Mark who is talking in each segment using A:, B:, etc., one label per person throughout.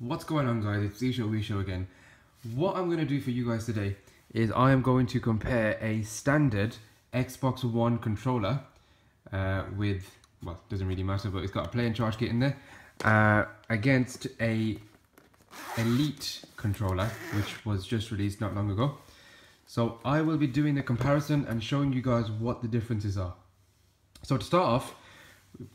A: What's going on, guys? It's Show again. What I'm going to do for you guys today is I am going to compare a standard Xbox One controller with, well, it doesn't really matter, but it's got a play and charge kit in there, against a Elite controller, which was just released not long ago. So I will be doing the comparison and showing you guys what the differences are. So to start off,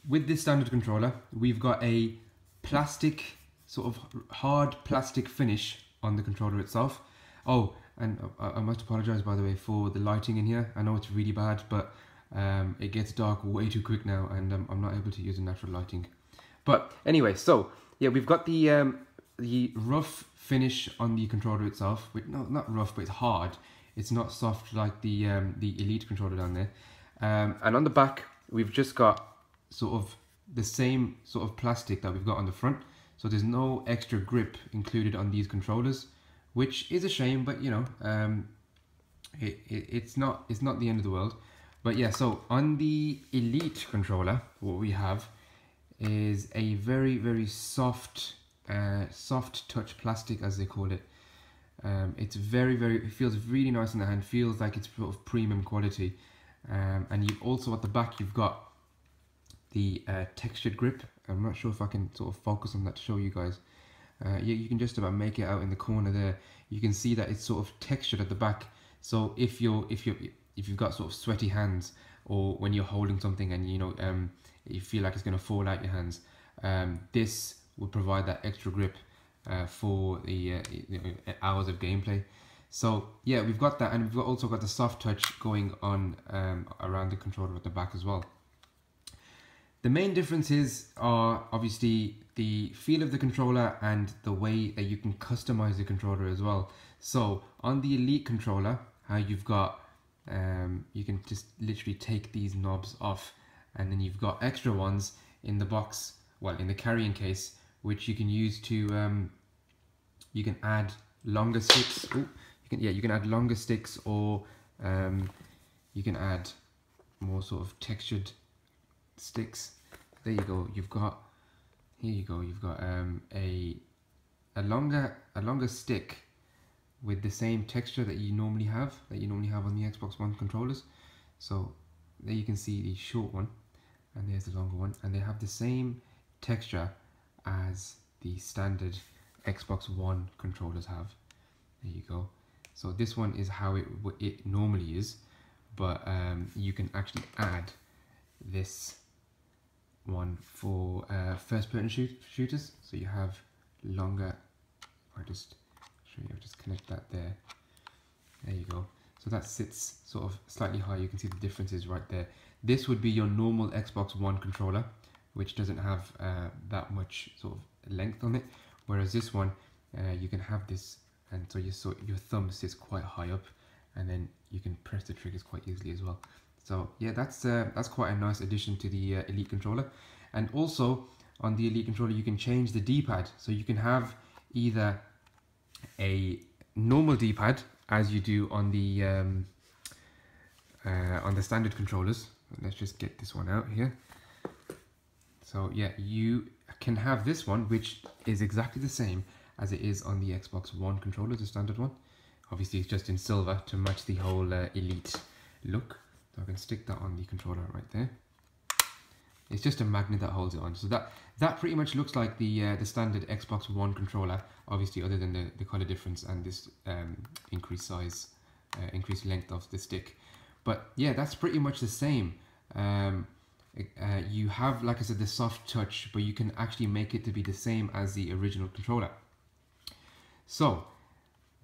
A: with this standard controller, we've got a plastic, sort of hard plastic finish on the controller itself. Oh, and I must apologize, by the way, for the lighting in here. I know it's really bad, but it gets dark way too quick now, and I'm not able to use the natural lighting. But anyway, so yeah, we've got the rough finish on the controller itself. No, not rough, but it's hard. It's not soft like the Elite controller down there. And on the back, we've just got sort of the same sort of plastic that we've got on the front. So there's no extra grip included on these controllers, which is a shame, but you know, it's not the end of the world. But yeah, so on the Elite controller, what we have is a very soft touch plastic, as they call it. It's it feels really nice in the hand, feels like it's sort of premium quality. And you also at the back, you've got the textured grip. I'm not sure if I can sort of focus on that to show you guys. Yeah, you can just about make it out in the corner there. You can see that it's sort of textured at the back. So if you've got sort of sweaty hands, or when you're holding something and you know you feel like it's going to fall out your hands, this will provide that extra grip for the hours of gameplay. So yeah, we've got that, and we've also got the soft touch going on around the controller at the back as well. The main differences are obviously the feel of the controller and the way that you can customize the controller as well. So on the Elite controller, how you've got, you can just literally take these knobs off, and then you've got extra ones in the box, well, in the carrying case, which you can use to, you can add longer sticks. Ooh, you can add longer sticks, or you can add more sort of textured sticks. There you go. You've got a longer stick with the same texture that you normally have on the Xbox One controllers. So there you can see the short one, and there's the longer one, and they have the same texture as the standard Xbox One controllers have. There you go. So this one is how it normally is, but you can actually add this one for first-person shooters. So you have longer. I'll just show you. I'll just connect that there. There you go. So that sits sort of slightly higher. You can see the differences right there. This would be your normal Xbox One controller, which doesn't have that much sort of length on it. Whereas this one, you can have this, and so your thumb sits quite high up, and then you can press the triggers quite easily as well. So yeah, that's quite a nice addition to the Elite controller. And also on the Elite controller, you can change the D-pad. So you can have either a normal D-pad, as you do on the standard controllers. Let's just get this one out here. So yeah, you can have this one, which is exactly the same as it is on the Xbox One controller, the standard one. Obviously, it's just in silver to match the whole Elite look. So I can stick that on the controller right there. It's just a magnet that holds it on. So that pretty much looks like the standard Xbox One controller, obviously, other than the color difference and this increased size, increased length of the stick. But yeah, that's pretty much the same. You have, like I said, the soft touch, but you can actually make it to be the same as the original controller. So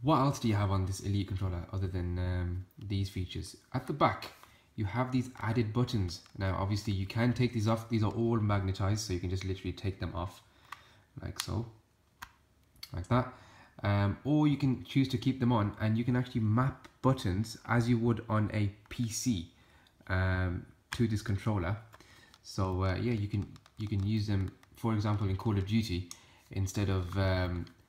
A: what else do you have on this Elite controller other than these features? At the back, you have these added buttons. Now, obviously, you can take these off. These are all magnetized, so you can just literally take them off, like so, like that. Or you can choose to keep them on, and you can actually map buttons as you would on a PC to this controller. So yeah, you can use them, for example, in Call of Duty, instead of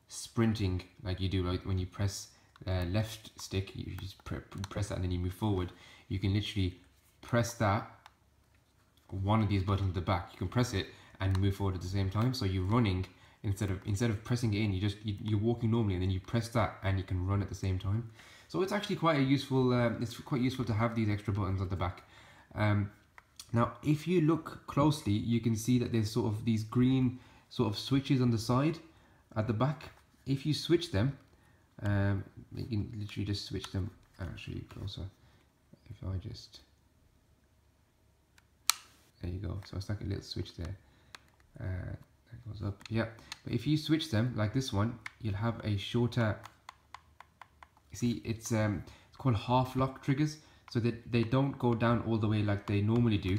A: sprinting like you do, right? When you press left stick, you just press that and then you move forward. You can literally press that, one of these buttons at the back, you can press it and move forward at the same time. So you're running instead of pressing it in, you're walking normally, and then you press that and you can run at the same time. So it's actually quite a useful. It's quite useful to have these extra buttons at the back. Now, if you look closely, you can see that there's sort of these green sort of switches on the side at the back. If you switch them, you can literally just switch them. I'll show you closer. If I just, there you go. So it's like a little switch there. That goes up. Yeah. But if you switch them like this one, you'll have a shorter. See, it's called half lock triggers, so that they don't go down all the way like they normally do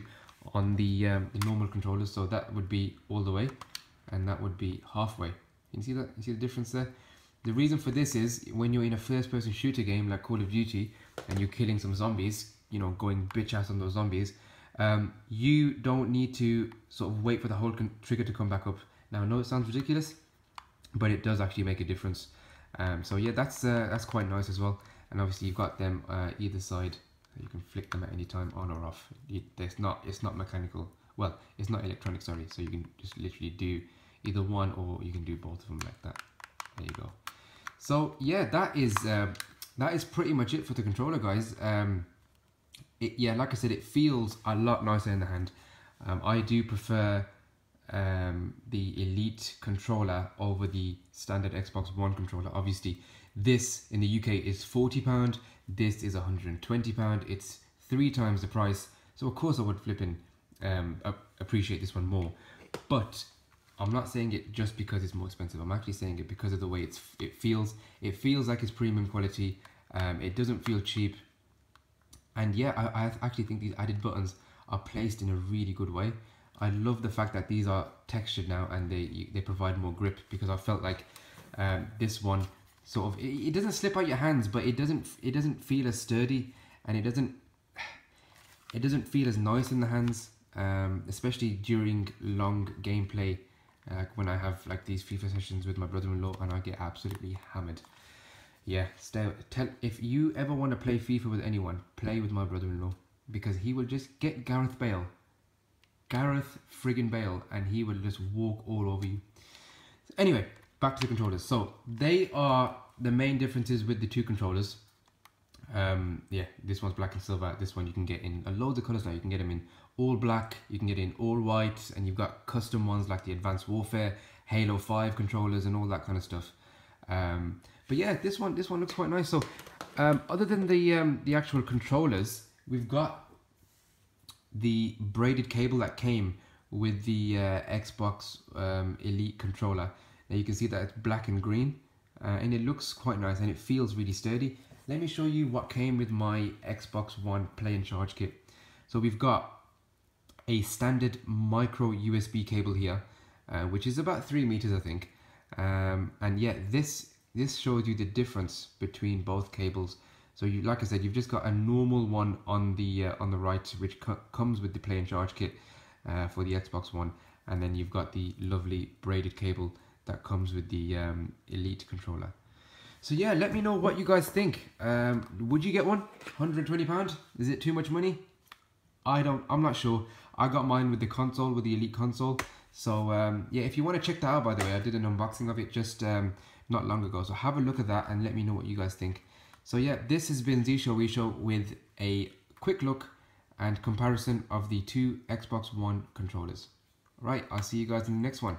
A: on the normal controllers. So that would be all the way, and that would be halfway. You see that? You see the difference there? The reason for this is when you're in a first-person shooter game like Call of Duty and you're killing some zombies, you know, going bitch ass on those zombies, you don't need to sort of wait for the whole trigger to come back up. Now, I know it sounds ridiculous, but it does actually make a difference. So yeah, that's quite nice as well. And obviously you've got them either side. You can flick them at any time, on or off. It's not mechanical. Well, it's not electronic, sorry. So you can just literally do either one, or you can do both of them like that. There you go. So yeah, that is pretty much it for the controller, guys. Yeah, like I said, it feels a lot nicer in the hand. I do prefer the Elite controller over the standard Xbox One controller. Obviously, this in the UK is £40. This is £120. It's 3 times the price. So of course I would flipping appreciate this one more. But I'm not saying it just because it's more expensive. I'm actually saying it because of the way it feels. It feels like it's premium quality. It doesn't feel cheap. And yeah, I actually think these added buttons are placed in a really good way. I love the fact that these are textured now and they provide more grip, because I felt like this one sort of, it doesn't slip out your hands, but it doesn't feel as sturdy, and it doesn't feel as nice in the hands, especially during long gameplay, when I have like these FIFA sessions with my brother-in-law and I get absolutely hammered. Yeah, if you ever want to play FIFA with anyone, play with my brother-in-law, because he will just get Gareth friggin' Bale, and he will just walk all over you. Anyway, back to the controllers. So they are the main differences with the two controllers. Yeah, this one's black and silver. This one you can get in loads of colors now. You can get them in all black, you can get it in all white, and you've got custom ones like the Advanced Warfare, Halo 5 controllers, and all that kind of stuff. But yeah, this one looks quite nice. So other than the actual controllers, we've got the braided cable that came with the Xbox Elite controller. Now you can see that it's black and green, and it looks quite nice, and it feels really sturdy. Let me show you what came with my Xbox One Play and Charge kit. So we've got a standard micro USB cable here, which is about 3 meters, I think. And yeah, this shows you the difference between both cables. So you, like I said, you've just got a normal one on the right, which comes with the Play and Charge kit for the Xbox One, and then you've got the lovely braided cable that comes with the Elite controller. So yeah, let me know what you guys think. Would you get one? £120? Is it too much money? I'm not sure. I got mine with the console, with the Elite console. So yeah, if you want to check that out, by the way, I did an unboxing of it just not long ago. So have a look at that and let me know what you guys think. So yeah, this has been ZShow with a quick look and comparison of the two Xbox One controllers. Right, I'll see you guys in the next one.